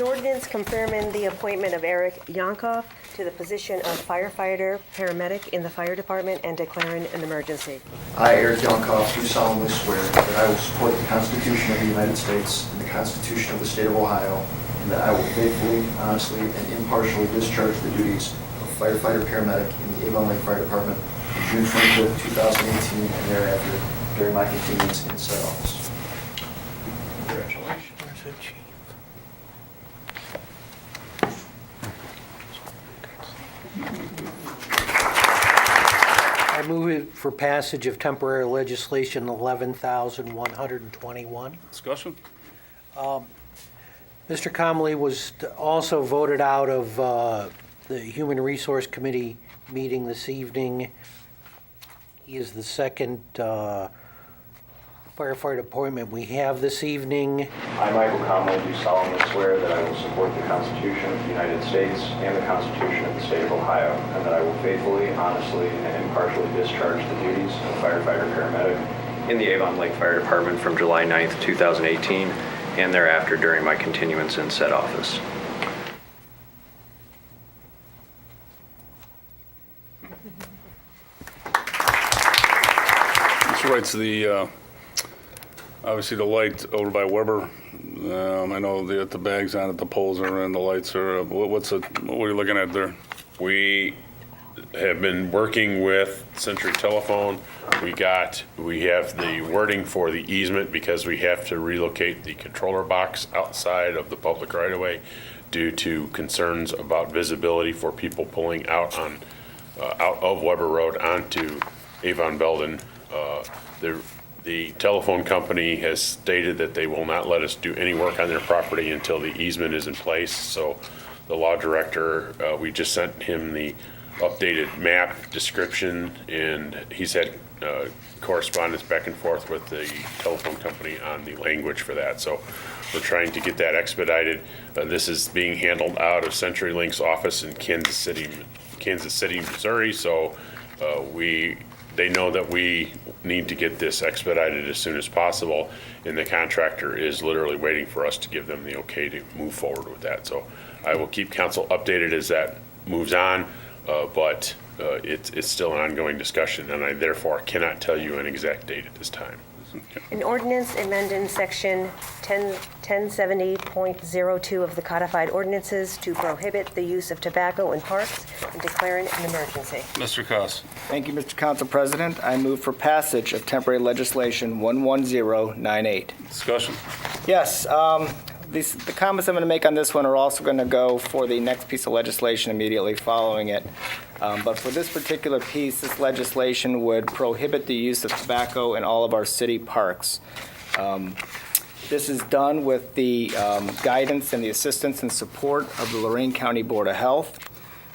An ordinance confirming the appointment of Eric Yankoff to the position of firefighter paramedic in the fire department and declaring an emergency. I, Eric Yankoff, do solemnly swear that I will support the Constitution of the United States and the Constitution of the State of Ohio, and that I will faithfully, honestly, and impartially discharge the duties of firefighter paramedic in the Avon Lake Fire Department on June 25th, 2018, and thereafter during my continuance in said office. Congratulations. I move it for passage of temporary legislation 11,121. Discussion? Mr. Comley was also voted out of the Human Resource Committee meeting this evening. He is the second firefighter appointment we have this evening. I, Michael Comley, do solemnly swear that I will support the Constitution of the United States and the Constitution of the State of Ohio, and that I will faithfully, honestly, and impartially discharge the duties of firefighter paramedic in the Avon Lake Fire Department from July 9th, 2018, and thereafter during my continuance in said office. This writes the, obviously the light over by Weber. I know the bags on it, the poles are in, the lights are, what are you looking at there? We have been working with Century Telephone. We have the wording for the easement because we have to relocate the controller box outside of the public right of way due to concerns about visibility for people pulling out of Weber Road onto Avon Belden. The telephone company has stated that they will not let us do any work on their property until the easement is in place. So the law director, we just sent him the updated map description, and he's had correspondence back and forth with the telephone company on the language for that. So we're trying to get that expedited. This is being handled out of CenturyLink's office in Kansas City, Missouri. So they know that we need to get this expedited as soon as possible, and the contractor is literally waiting for us to give them the okay to move forward with that. So I will keep council updated as that moves on, but it's still an ongoing discussion, and I therefore cannot tell you an exact date at this time. An ordinance amending section 1070.02 of the codified ordinances to prohibit the use of tobacco in parks and declaring an emergency. Mr. Koss. Thank you, Mr. Council President. I move for passage of temporary legislation 11098. Discussion? Yes, the comments I'm going to make on this one are also going to go for the next piece of legislation immediately following it. But for this particular piece, this legislation would prohibit the use of tobacco in all of our city parks. This is done with the guidance and the assistance and support of the Lorain County Board of Health.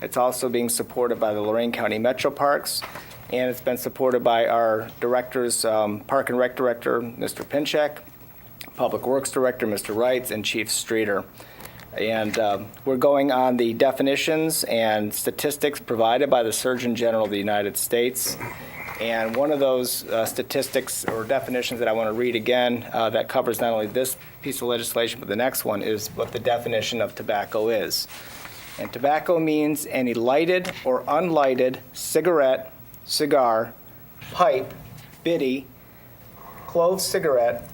It's also being supported by the Lorain County Metro Parks, and it's been supported by our directors, Park and Rec Director, Mr. Pinchek, Public Works Director, Mr. Wrights, and Chief Streeter. And we're going on the definitions and statistics provided by the Surgeon General of the United States. And one of those statistics or definitions that I want to read again that covers not only this piece of legislation, but the next one is what the definition of tobacco is. And tobacco means any lighted or unlighted cigarette, cigar, pipe, biddy, clove cigarette,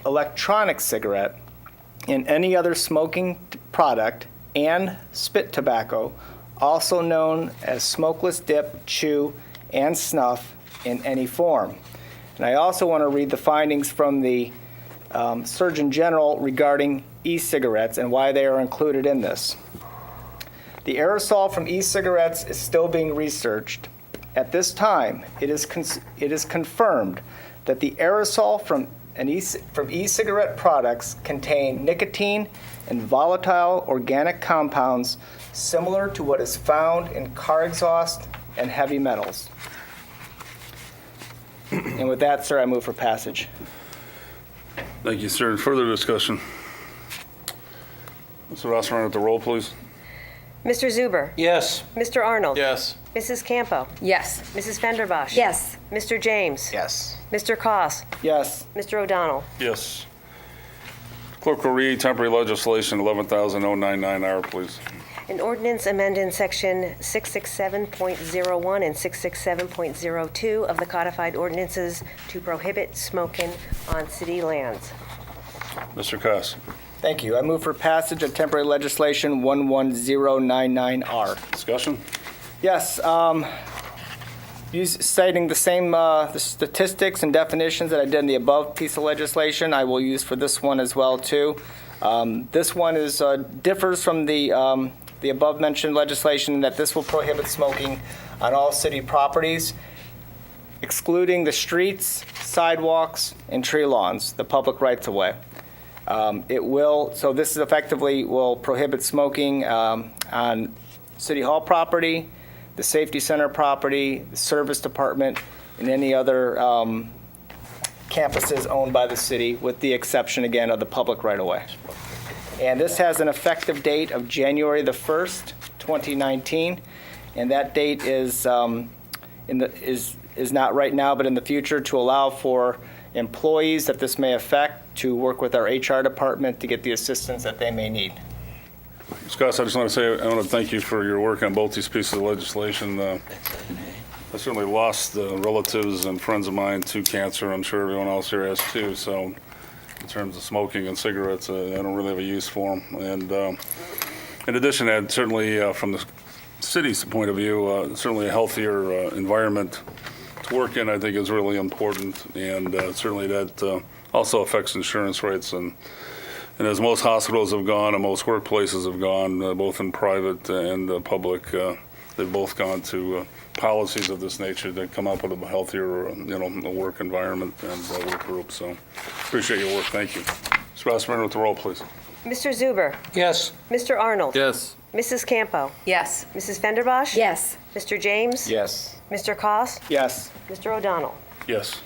electronic cigarette, and any other smoking product, and spit tobacco, also known as smokeless dip, chew, and snuff in any form. And I also want to read the findings from the Surgeon General regarding e-cigarettes and why they are included in this. The aerosol from e-cigarettes is still being researched. At this time, it is confirmed that the aerosol from e-cigarette products contain nicotine and volatile organic compounds similar to what is found in car exhaust and heavy metals. And with that, sir, I move for passage. Thank you, sir. Further discussion? Mr. Rossman, at the roll, please. Mr. Zuber? Yes. Mr. Arnold? Yes. Mrs. Campo? Yes. Mrs. Fenderbosh? Yes. Mr. James? Yes. Mr. Koss. Yes. Mr. O'Donnell? Yes. Clerk will read temporary legislation 11,099R, please. An ordinance amending Section 667.01 and 667.02 of the codified ordinances to prohibit smoking on city lands. Mr. Koss. Thank you. I move for passage of temporary legislation 11099R. Discussion? Yes, citing the same the statistics and definitions that I did in the above piece of legislation, I will use for this one as well, too. This one is differs from the above-mentioned legislation in that this will prohibit smoking on all city properties, excluding the streets, sidewalks, and tree lawns, the public rights-of-way. So this is effectively will prohibit smoking on City Hall property, the Safety Center property, the Service Department, and any other campuses owned by the city, with the exception, again, of the public right-of-way. And this has an effective date of January the 1st, 2019, and that date is not right now, but in the future, to allow for employees that this may affect to work with our HR department to get the assistance that they may need. Scott, I just want to say, I want to thank you for your work on both these pieces of legislation. I certainly lost relatives and friends of mine to cancer. I'm sure everyone else here has too. So in terms of smoking and cigarettes, I don't really have a use for them. And in addition to that, certainly from the city's point of view, certainly a healthier environment to work in, I think, is really important. And certainly that also affects insurance rates. And as most hospitals have gone and most workplaces have gone, both in private and public, they've both gone to policies of this nature that come up with a healthier, work environment and work group. So appreciate your work. Thank you. Mr. Rossmarin with the roll, please. Mr. Zuber. Yes. Mr. Arnold. Yes. Mrs. Campo. Yes. Mrs. Fenderbosh. Yes. Mr. James. Yes. Mr. Koss. Yes. Mr. O'Donnell. Yes.